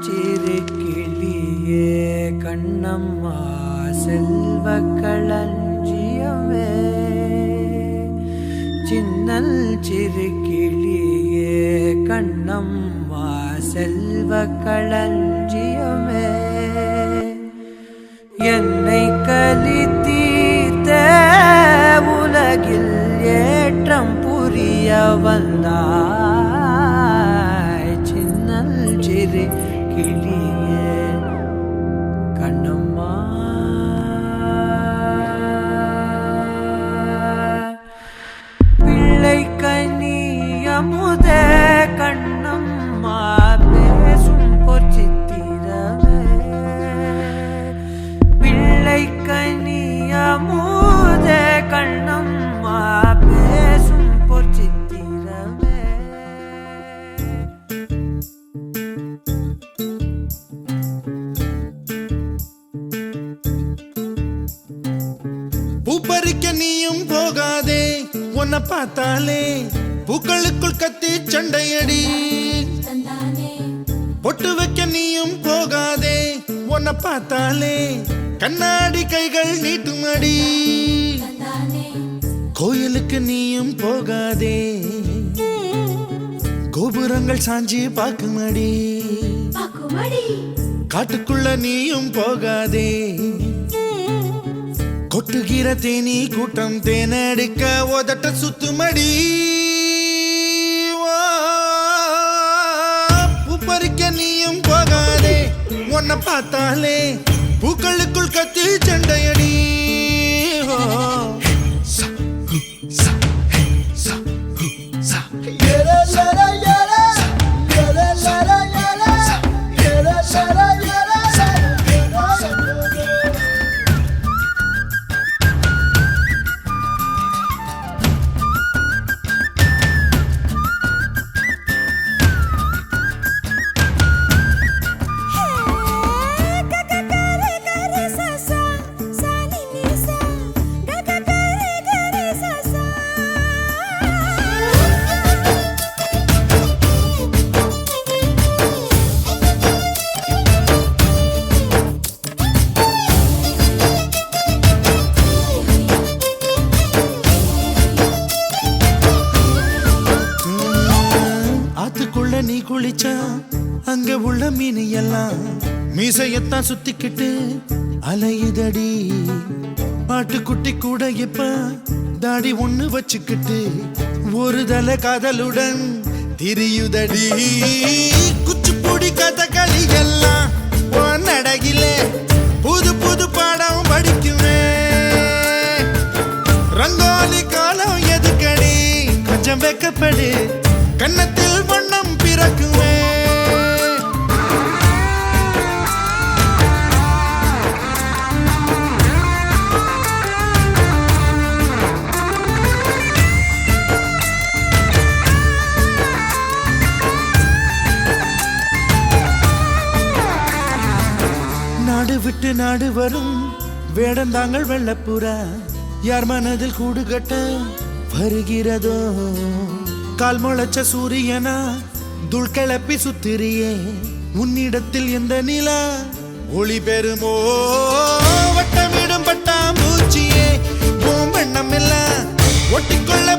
சின்னஞ்சிறு கிளியே கண்ணம்மா செல்வ களஞ்சியமே சின்னல் சிறு கிளியே கண்ணம்மா செல்வ களஞ்சியமே என்னை கலி தீர்த்த உலகில் ஏற்றம் புரிய வந்தாய் சின்னல் சிறு கிளியே கண்ணம்மா பிள்ளை கனியமுத கண்ணம்மா பேசும் பொற்சித்திரமே பிள்ளை கனியமுத கண்ணம்மா பேசும் பொற்சித்திரமே பூப்பறிக்க நீயும் போகாதே உன்னை பார்த்தாலே பூக்களுக்குள் கத்தி சண்டையடி பொட்டு வைக்க நீயும் போகாதே உன்னை பார்த்தாலே கண்ணாடி கைகள் நீட்டுமடி கோயிலுக்கு நீயும் போகாதே கோபுரங்கள் சாஞ்சி பாக்குமடி காட்டுக்குள்ள நீயும் போகாதே கொட்டுகிற தேனி கூட்டம் தேனடிக்க உதட்ட சுத்துமடி பூப்பறிக்க நீயும் போகாதே உன்னை பார்த்தாலே பூக்களுக்குள் கத்தி சண்டையடி நீ குளிச்சா அங்க உள்ள மீன் எல்லாம் மீசையத்தான் சுத்திக்கிட்டு அலையுதடி பாட்டுக்குட்டி கூட இப்ப தாடி ஒண்ணு வச்சுக்கிட்டு ஒரு தலை காதலுடன் திரியுதடி குச்சிப்புடி கதகளி எல்லாம் நடகில புது புது பாடம் படிக்குவேன் ரங்கோலி காலம் எதுக்கடி கொஞ்சம் வெக்கப்படு கன்னத்தில் வண்ணம் பிறக்குவே நாடு விட்டு நாடு வரும் வேடந்தாங்கள் வெள்ளப்புறா யார் மனதில் கூடு கட்ட வருகிறதோ கால் முளைச்ச சூரியனா துள் கிளப்பி சுத்திரியே உன்னிடத்தில் எந்த நிலா ஒளி பெறுமோ வட்டமிடும் பட்டாம்பூச்சியே பூம்பெண்ணம் இல்ல ஒட்டிக்கொள்ள